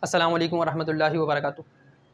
अस्सलाम वालेकुम वरहमतुल्लाहि वबरकातुहू।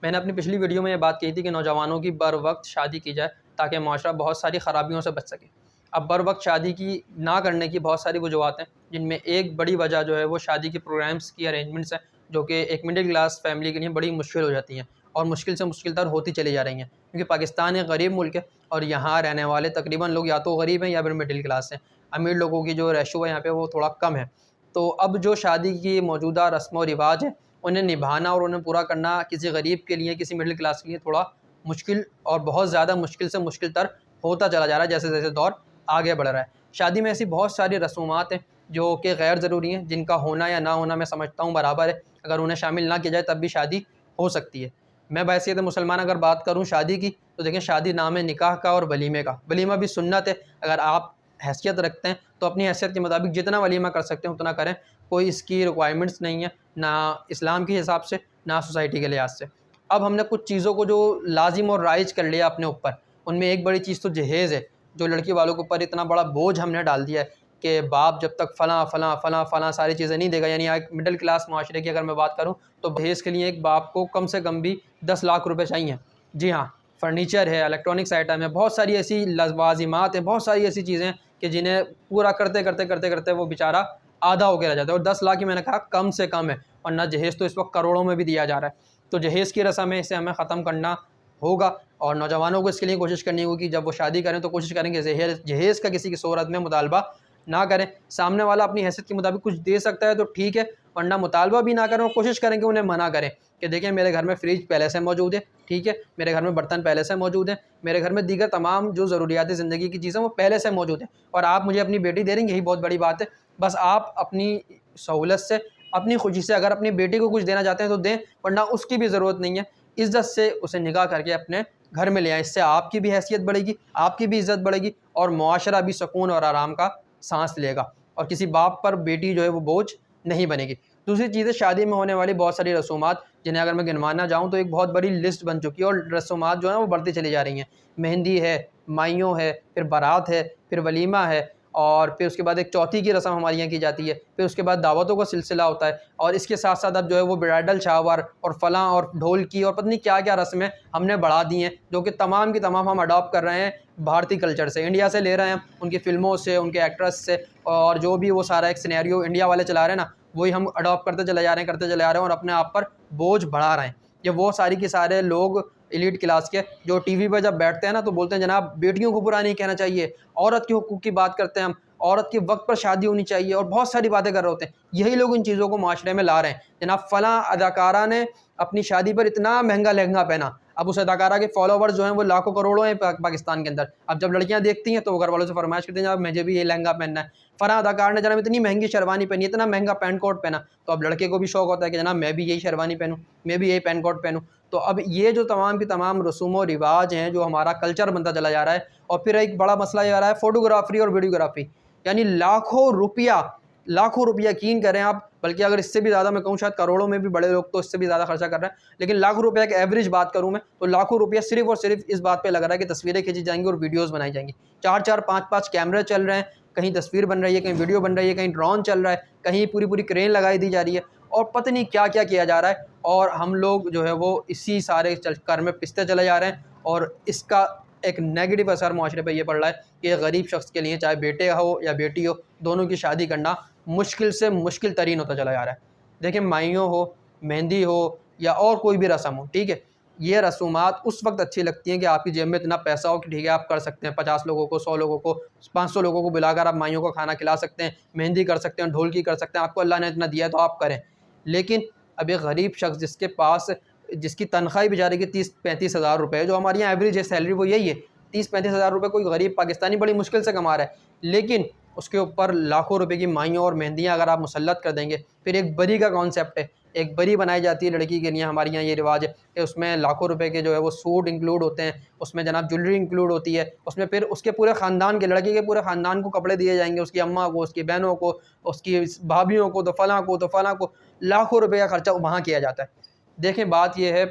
मैंने अपनी पिछली वीडियो में ये बात कही थी कि नौजवानों की बर वक्त शादी की जाए ताकि माशरा बहुत सारी ख़राबियों से बच सके। अब बर वक्त शादी की ना करने की बहुत सारी वजूहत हैं, जिनमें एक बड़ी वजह जो है वो शादी के प्रोग्राम्स की अरेंजमेंट्स हैं, जो कि एक मिडिल क्लास फैमिली के लिए बड़ी मुश्किल हो जाती हैं और मुश्किल से मुश्किल तर होती चली जा रही हैं, क्योंकि पाकिस्तान एक गरीब मुल्क है और यहाँ रहने वाले तकरीबन लोग या तो गरीब हैं या फिर मिडिल क्लास हैं। अमीर लोगों की जो रेशो है यहाँ पे वो थोड़ा कम है। तो अब जो शादी की मौजूदा रस्म व रिवाज है, उन्हें निभाना और उन्हें पूरा करना किसी गरीब के लिए, किसी मिडिल क्लास के लिए थोड़ा मुश्किल और बहुत ज़्यादा मुश्किल से मुश्किल तर होता चला जा रहा है जैसे जैसे दौर आगे बढ़ रहा है। शादी में ऐसी बहुत सारी रसूमात हैं जो कि गैर ज़रूरी हैं, जिनका होना या ना होना मैं समझता हूँ बराबर है। अगर उन्हें शामिल ना किया जाए तब भी शादी हो सकती है। मैं बहैसियत मुसलमान अगर बात करूँ शादी की, तो देखें, शादी नाम है निकाह का और वलीमे का। वलीमा भी सुन्नत है। अगर आप हैसियत रखते हैं तो अपनी हैसियत के मुताबिक जितना वलीमा कर सकते हैं उतना करें। कोई इसकी रिक्वायरमेंट्स नहीं है, ना इस्लाम के हिसाब से ना सोसाइटी के लिहाज से। अब हमने कुछ चीज़ों को जो लाजिम और राइज कर लिया अपने ऊपर, उनमें एक बड़ी चीज़ तो जहेज़ है, जो लड़की वालों के ऊपर इतना बड़ा बोझ हमने डाल दिया है कि बाप जब तक फ़लाँ फ़लाँ फ़लाँ फ़लाँ सारी चीज़ें नहीं देगा। यानी एक मिडिल क्लास माशरे की अगर मैं बात करूँ तो दहेज़ के लिए एक बाप को कम से कम भी 10 लाख रुपए चाहिए। जी हाँ, फ़र्नीचर है, इलेक्ट्रॉनिक्स आइटम है, बहुत सारी ऐसी लवाज़िमात हैं, बहुत सारी ऐसी चीज़ें कि जिन्हें पूरा करते करते करते करते वो बेचारा आधा होकर रह जाता है। और 10 लाख ही मैंने कहा कम से कम है, और ना जहेज़ तो इस वक्त करोड़ों में भी दिया जा रहा है। तो जहेज़ की रस्म है, इसे हमें ख़त्म करना होगा और नौजवानों को इसके लिए कोशिश करनी होगी कि जब वो शादी करें तो कोशिश करें कि जहेज़ का किसी की सूरत में मुतालबा ना करें। सामने वाला अपनी हैसियत के मुताबिक कुछ दे सकता है तो ठीक है, वरना मुतालबा भी ना करें और कोशिश करें कि उन्हें मना करें कि देखिए, मेरे घर में फ्रिज पहले से मौजूद है, ठीक है, मेरे घर में बर्तन पहले से मौजूद हैं, मेरे घर में दीगर तमाम जो ज़रूरियात ज़िंदगी की चीज़ें वो पहले से मौजूद हैं, और आप मुझे अपनी बेटी दे रही हैं, यही बहुत बड़ी बात है। बस आप अपनी सहूलत से, अपनी खुशी से अगर अपनी बेटी को कुछ देना चाहते हैं तो दें, वरना उसकी भी ज़रूरत नहीं है। इज़्ज़त से उसे निकाह करके अपने घर में ले आएँ। इससे आपकी भी हैसियत बढ़ेगी, आपकी भी इज़्ज़त बढ़ेगी और मुआशरा भी सुकून और आराम का सांस लेगा, और किसी बाप पर बेटी जो है वो बोझ नहीं बनेगी। दूसरी चीज़ है शादी में होने वाली बहुत सारी रसूमात, जिन्हें अगर मैं गिनवाना जाऊँ तो एक बहुत बड़ी लिस्ट बन चुकी है और रसूमात जो है वो बढ़ती चली जा रही हैं। मेहंदी है, माइयों है, फिर बारात है, फिर वलीमा है, और फिर उसके बाद एक चौथी की रस्म हमारे यहाँ की जाती है। फिर उसके बाद दावतों का सिलसिला होता है, और इसके साथ साथ अब जो है वो ब्राइडल शावर और फलां और ढोल की और पता नहीं क्या-क्या रस्में हमने बढ़ा दी हैं, जो कि तमाम की तमाम हम अडॉप्ट कर रहे हैं भारतीय कल्चर से, इंडिया से ले रहे हैं, उनकी फ़िल्मों से, उनके एक्ट्रेस से, और जो भी वो सारा एक सिनेरियो इंडिया वाले चला रहे हैं ना, वही हम अडॉप्ट करते चले जा रहे हैं, करते चले जा रहे हैं और अपने आप पर बोझ बढ़ा रहे हैं। ये वो सारी के सारे लोग एलीट क्लास के जो टीवी पर जब बैठते हैं ना तो बोलते हैं जनाब बेटियों को बुरा नहीं कहना चाहिए, औरत के हुकूक की बात करते हैं हम, औरत के वक्त पर शादी होनी चाहिए, और बहुत सारी बातें कर रहे होते हैं। यही लोग इन चीज़ों को माशरे में ला रहे हैं। जनाब फ़लाँ अदाकारा ने अपनी शादी पर इतना महंगा लहंगा पहना, अब उस अदाकारा के फॉलोवर्स जो हैं वो लाखों करोड़ों हैं पाकिस्तान के अंदर। अब जब लड़कियां देखती हैं तो वो घर वालों से फरमाइश करती हैं जनाब मुझे भी ये लहंगा पहनना है। फ़लाँ अदाकार ने जनाब इतनी महंगी शेरवानी पहनी, इतना महंगा पैंट कोट पहना, तो अब लड़के को भी शौक होता है कि जनाब मैं भी यही शेरवानी पहनूँ, मैं भी यही पैंट कोट पहनूँ। तो अब ये जो तमाम की तमाम रसूम व रिवाज हैं, जो हमारा कल्चर बनता चला जा रहा है, और फिर एक बड़ा मसला ये आ रहा है फ़ोटोग्राफी और वीडियोग्राफी, यानी लाखों रुपया यकीन करें आप, बल्कि अगर इससे भी ज़्यादा मैं कहूँ शायद करोड़ों में भी बड़े लोग तो इससे भी ज़्यादा खर्चा कर रहे हैं, लेकिन लाखों रुपया एक एवरेज बात करूँ मैं तो लाखों रुपया सिर्फ़ और सिर्फ इस बात पे लग रहा है कि तस्वीरें खींची जाएंगी और वीडियोज़ बनाई जाएंगी। 4-4 5-5 कैमरे चल रहे हैं, कहीं तस्वीर बन रही है, कहीं वीडियो बन रही है, कहीं ड्रोन चल रहा है, कहीं पूरी क्रेन लगाई दी जा रही है, और पता नहीं क्या क्या किया जा रहा है, और हम लोग जो है वो इसी सारे चक्कर में पिसते चले जा रहे हैं। और इसका एक नेगेटिव असर माशरे पे ये पड़ रहा है कि गरीब शख्स के लिए, चाहे बेटे हो या बेटी हो, दोनों की शादी करना मुश्किल से मुश्किल तरीन होता चला जा रहा है। देखिए, माइयों हो, मेहंदी हो या और कोई भी रस्म हो, ठीक है, ये रसूमात उस वक्त अच्छी लगती हैं कि आपकी जेब में इतना पैसा हो कि ठीक है आप कर सकते हैं, 50 लोगों को, 100 लोगों को, 500 लोगों को बुलाकर आप माइयों को खाना खिला सकते हैं, मेहंदी कर सकते हैं, ढोलकी कर सकते हैं, आपको अल्लाह ने इतना दिया है तो आप करें। लेकिन अब एक गरीब शख्स जिसके पास, जिसकी तनख्वाही बेचारे की 30-35 हज़ार रुपये है, जो हमारे यहाँ एवरेज है सैलरी वो यही है, 30-35 हज़ार रुपये कोई गरीब पाकिस्तानी बड़ी मुश्किल से कमा रहा है, लेकिन उसके ऊपर लाखों रुपए की माइयों और मेहंदियाँ अगर आप मुसल्लत कर देंगे। फिर एक बरी का कॉन्सेप्ट है, एक बरी बनाई जाती है लड़की के लिए, हमारे यहाँ ये रिवाज है कि उसमें लाखों रुपए के जो है वो सूट इंक्लूड होते हैं, उसमें जनाब ज्वेलरी इंक्लूड होती है, उसमें फिर उसके पूरे ख़ानदान के, लड़की के पूरे ख़ानदान को कपड़े दिए जाएंगे, उसकी अम्मा को, उसकी बहनों को, उसकी भाभियों को, तो फ़लाँ को, तो फ़लाँ को, लाखों रुपये का खर्चा वहाँ किया जाता है। देखें, बात यह है,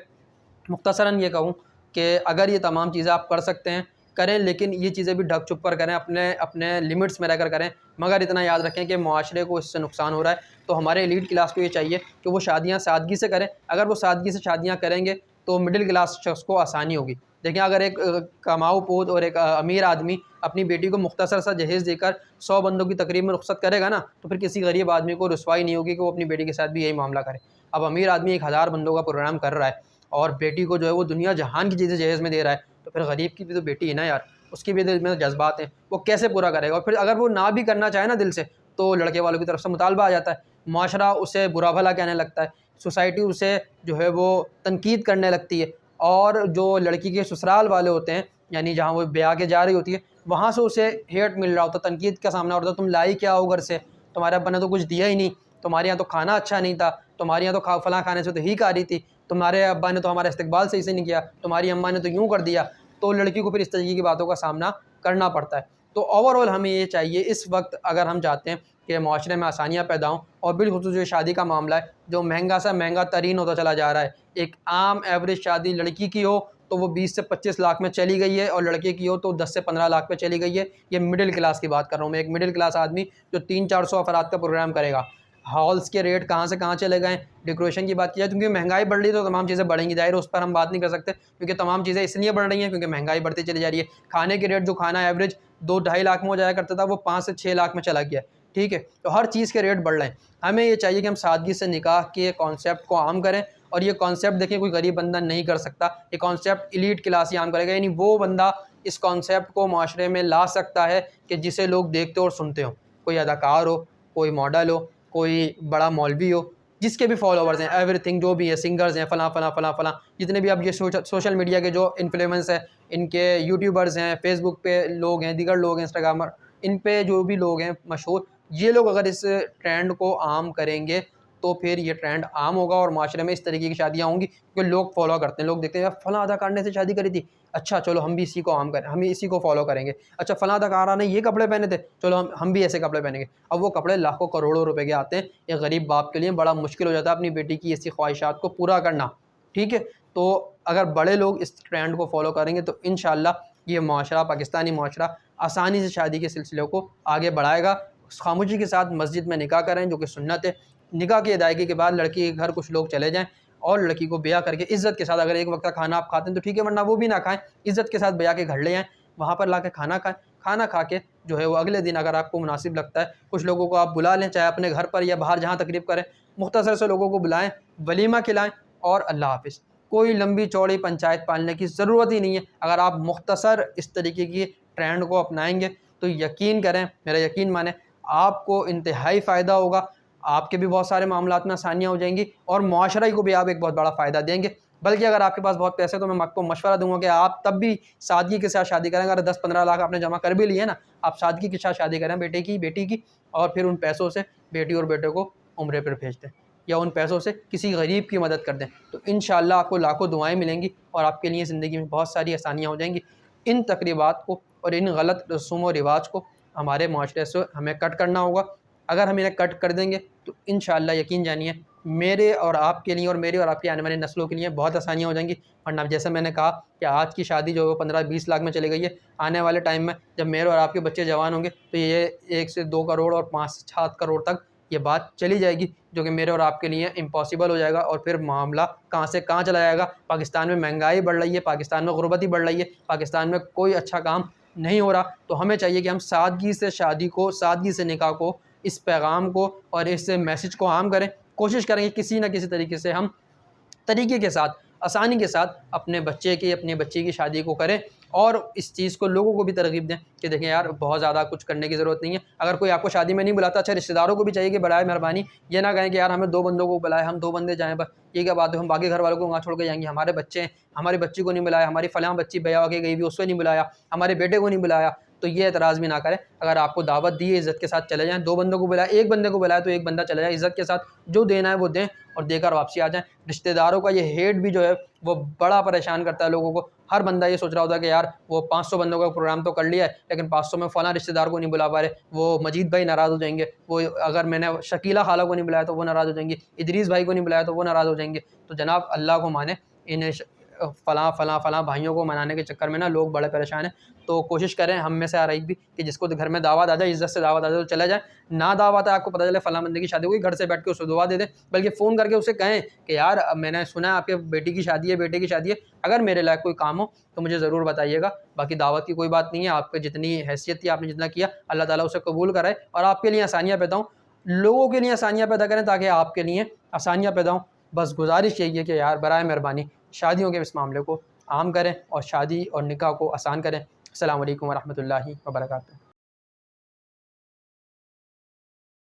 मुख्तसरन ये कहूँ कि अगर ये तमाम चीज़ें आप कर सकते हैं करें, लेकिन ये चीज़ें भी ढक छुप कर करें, अपने अपने लिमिट्स में रहकर करें, मगर इतना याद रखें कि मुआशरे को इससे नुकसान हो रहा है। तो हमारे एलीट क्लास को ये चाहिए कि वो शादियाँ सादगी से करें। अगर वो सादगी से शादियाँ करेंगे तो मिडिल क्लास शख्स को आसानी होगी। देखिए, अगर एक कमाऊ पोत और एक अमीर आदमी अपनी बेटी को मुख्तसर सा जहेज़ देकर 100 बंदों की तकरीब में रुखसत करेगा ना, तो फिर किसी गरीब आदमी को रुसवाई नहीं होगी कि वो अपनी बेटी के साथ भी यही मामला करे। अब अमीर आदमी 1000 बंदों का प्रोग्राम कर रहा है और बेटी को जो है वो दुनिया जहान की चीज़ें जहेज़ में दे रहा है, तो फिर गरीब की भी तो बेटी है ना यार, उसकी भी दिल में जज्बात हैं, वो कैसे पूरा करेगा? और फिर अगर वो ना भी करना चाहे ना दिल से, तो लड़के वालों की तरफ से मुतालबा आ जाता है, माशरा उसे बुरा भला कहने लगता है, सोसाइटी उसे जो है वो तनकीद करने लगती है, और जो लड़की के ससुराल वाले होते हैं, यानी जहाँ वो ब्याह के जा रही होती है, वहाँ से उसे हेट मिल रहा होता है, तनकीद का सामना होता है, तुम लाई क्या हो घर से, तुम्हारे अब्बा ने तो कुछ दिया ही नहीं, तुम्हारे यहाँ तो खाना अच्छा नहीं था, तुम्हारे यहाँ तो फलां खाने से तो ही आ रही थी, तुम्हारे अब्बा ने तो हमारा इस्तकबाल सही से नहीं किया, तुम्हारी अम्मा ने तो यूँ कर दिया। तो लड़की को फिर इस तरीके की बातों का सामना करना पड़ता है। तो ओवरऑल हमें ये चाहिए इस वक्त, अगर हम चाहते हैं कि माशरे में आसानियाँ पैदा हों, और बिलखुसूस जो शादी का मामला है जो महंगा सा महंगा तरीन होता चला जा रहा है, एक आम एवरेज शादी लड़की की हो तो वो 20 से 25 लाख में चली गई है, और लड़के की हो तो 10 से 15 लाख में चली गई है। ये मिडिल क्लास की बात कर रहा हूँ मैं, एक मिडिल क्लास आदमी जो 300-400 अफराद का प्रोग्राम करेगा। हॉल्स के रेट कहाँ से कहाँ चले गए, डेकोरेशन की बात की जाए, क्योंकि महंगाई बढ़ रही है तो तमाम चीज़ें बढ़ेंगी, जाहिर है उस पर हम बात नहीं कर सकते, क्योंकि तमाम चीज़ें इसलिए बढ़ रही हैं क्योंकि महंगाई बढ़ती चली जा रही है। खाने के रेट, जो खाना एवरेज 2-2.5 लाख में हो जाया करता था, वो 5 से 6 लाख में चला गया, ठीक है। तो हर चीज़ के रेट बढ़ रहे हैं। हमें ये चाहिए कि हम सादगी से निकाह के कॉन्सेप्ट को आम करें, और ये कॉन्सेप्ट देखिए कोई गरीब बंदा नहीं कर सकता, ये कॉन्सेप्ट एलीट क्लास ही आम करेगा, यानी वो बंदा इस कॉन्सेप्ट को माशरे में ला सकता है कि जिसे लोग देखते और सुनते हो, कोई अदाकार हो, कोई मॉडल हो, कोई बड़ा मौलवी हो, जिसके भी फॉलोवर्स हैं, एवरीथिंग जो भी है, सिंगर्स हैं, फलां फलां फलां फलां, जितने भी अब ये सोशल मीडिया के जो इन्फ्लुएंस हैं, इनके यूट्यूबर्स हैं, फेसबुक पे लोग हैं, दीगर लोग हैं, इंस्टाग्रामर, इन पे जो भी लोग हैं मशहूर, ये लोग अगर इस ट्रेंड को आम करेंगे तो फिर ये ट्रेंड आम होगा और माशरे में इस तरीके की शादियाँ होंगी, क्योंकि लोग फॉलो करते हैं, लोग देखते हैं यार फलां अदाकार ने से शादी करी थी, अच्छा चलो हम भी इसी को आम करें, हम भी इसी को फॉलो करेंगे, अच्छा फलां अदाकारा ने ये कपड़े पहने थे, चलो हम भी ऐसे कपड़े पहनेंगे। अब वो कपड़े लाखों करोड़ों रुपए के आते हैं, एक गरीब बाप के लिए बड़ा मुश्किल हो जाता है अपनी बेटी की ऐसी ख्वाहिशात को पूरा करना, ठीक है। तो अगर बड़े लोग इस ट्रेंड को फॉलो करेंगे तो इंशाल्लाह ये माशरा, पाकिस्तानी माशरा आसानी से शादी के सिलसिले को आगे बढ़ाएगा। खामोशी के साथ मस्जिद में निकाह करें, जो कि सुन्नत है। निकाह की अदायगी के बाद लड़की के घर कुछ लोग चले जाएँ और लड़की को ब्याह करके इज़्ज़त के साथ, अगर एक वक्त का खाना आप खाते हैं तो ठीक है, वरना वो भी ना खाएं, इज़्ज़त के साथ ब्याह के घर ले आएँ, वहाँ पर ला के खाना खाएँ, खाना खा के जो है वो अगले दिन अगर आपको मुनासिब लगता है, कुछ लोगों को आप बुला लें, चाहे अपने घर पर या बाहर जहाँ तकरीब करें, मुख्तसर से लोगों को बुलाएँ, वलीमा खिलाएँ और अल्लाह हाफ़िज़। कोई लंबी चौड़ी पंचायत पालने की ज़रूरत ही नहीं है। अगर आप मुख्तसर इस तरीके की ट्रेंड को अपनाएंगे तो यकीन करें, मेरा यकीन माने, आपको इंतहाई फ़ायदा होगा, आपके भी बहुत सारे मामलात में आसानियाँ हो जाएंगी और मुआशरे को भी आप एक बहुत बड़ा फ़ायदा देंगे। बल्कि अगर आपके पास बहुत पैसे, तो मैं आपको मशवरा दूंगा कि आप तब भी सादगी के साथ शादी करें। अगर 10-15 लाख आपने जमा कर भी लिए ना, आप सादगी के साथ शादी करें बेटी की, और फिर उन पैसों से बेटी और बेटे को उम्रे पर भेज दें, या उन पैसों से किसी गरीब की मदद कर दें, तो इंशाअल्लाह आपको लाखों दुआएँ मिलेंगी और आपके लिए ज़िंदगी में बहुत सारी आसानियाँ हो जाएंगी। इन तकरीबात को और इन गलत रस्म व रिवाज को हमारे माशरे से हमें कट करना होगा। अगर हम इन्हें कट कर देंगे तो इंशाअल्लाह यकीन जानिए मेरे और आपके लिए और मेरी और आपकी आने वाली नस्लों के लिए बहुत आसानियाँ हो जाएंगी। वरना जैसे मैंने कहा कि आज की शादी जो है वो 15-20 लाख में चली गई है, आने वाले टाइम में जब मेरे और आपके बच्चे जवान होंगे तो ये 1 से 2 करोड़ और 5 से 7 करोड़ तक ये बात चली जाएगी, जो कि मेरे और आपके लिए इम्पॉसिबल हो जाएगा। और फिर मामला कहाँ से कहाँ चला जाएगा। पाकिस्तान में महंगाई बढ़ रही है, पाकिस्तान में गुर्बती बढ़ रही है, पाकिस्तान में कोई अच्छा काम नहीं हो रहा। तो हमें चाहिए कि हम सादगी से शादी को, सादगी से निकाह को, इस पैगाम को और इस मैसेज को आम करें। कोशिश करेंगे किसी न किसी तरीके से हम तरीके के साथ, आसानी के साथ अपने बच्चे की शादी को करें, और इस चीज़ को लोगों को भी तरगीब दें कि देखें यार बहुत ज़्यादा कुछ करने की ज़रूरत नहीं है। अगर कोई आपको शादी में नहीं बुलाता, अच्छा रिश्तेदारों को भी चाहिए कि बराए मेहरबानी ये ना कहें कि यार हमें 2 बंदों को बुलाए, हम 2 बंदे जाएँ बस, ये क्या बात है, हम बाकी घर वालों को वहाँ छोड़ के जाएंगे, हमारे बच्चे हैं, हमारी बच्ची को नहीं बुलाया, हमारी फलां बच्ची ब्याह होके गई भी उसको नहीं बुलाया, हमारे बेटे को नहीं बुलाया। तो ये एतराज़ भी ना करें। अगर आपको दावत दी है, इज़्ज़त के साथ चले जाएँ। 2 बंदों को बुलाया, 1 बंदे को बुलाया तो 1 बंदा चला जाए, इज़्ज़त के साथ जो देना है वो दें और देकर वापसी आ जाएँ। रिश्तेदारों का ये हेट भी जो है वो बड़ा परेशान करता है लोगों को। हर बंदा ये सोच रहा होता है कि यार वो 500 बंदों का प्रोग्राम तो कर लिया है, लेकिन 500 में फ़लाँ रिश्तेदार को नहीं बुला पा रहे, वो मजीद भाई नाराज़ हो जाएंगे, वो अगर मैंने शकीला खाला को नहीं बुलाया तो वो नाराज़ हो जाएंगी, इदरीस भाई को नहीं बुलाया तो वो नाराज़ हो जाएंगे। तो जनाब अल्लाह को माने, इन फ़लाँ भाइयों को मनाने के चक्कर में ना लोग बड़े परेशान हैं। तो कोशिश करें हम में से हर एक भी कि जिसको घर में दावत आ जाए, इज़्ज़त से दावत आ जाए तो चला जाए। ना दावत है, आपको पता चले फ़लाँ बंदे की शादी हुई, घर से बैठ के उसे दुआ दे दें, बल्कि फ़ोन करके उसे कहें कि यार मैंने सुना है आपके बेटी की शादी है, बेटे की शादी है, अगर मेरे लायक कोई काम हो तो मुझे ज़रूर बताइएगा। बाकी दावत की कोई बात नहीं है, आपकी जितनी हैसियत थी, आपने जितना किया, अल्लाह ताला उसे कबूल कराए और आपके लिए आसानियाँ पैदा हों, लोगों के लिए आसानियाँ पैदा करें ताकि आपके लिए आसानियाँ पैदा हों। बस गुज़ारिश यही है कि यार बराए मेहरबानी शादियों के इस मामले को आम करें और शादी और निकाह को आसान करें। अस्सलामु अलैकुम व रहमतुल्लाहि व बरकातुहू।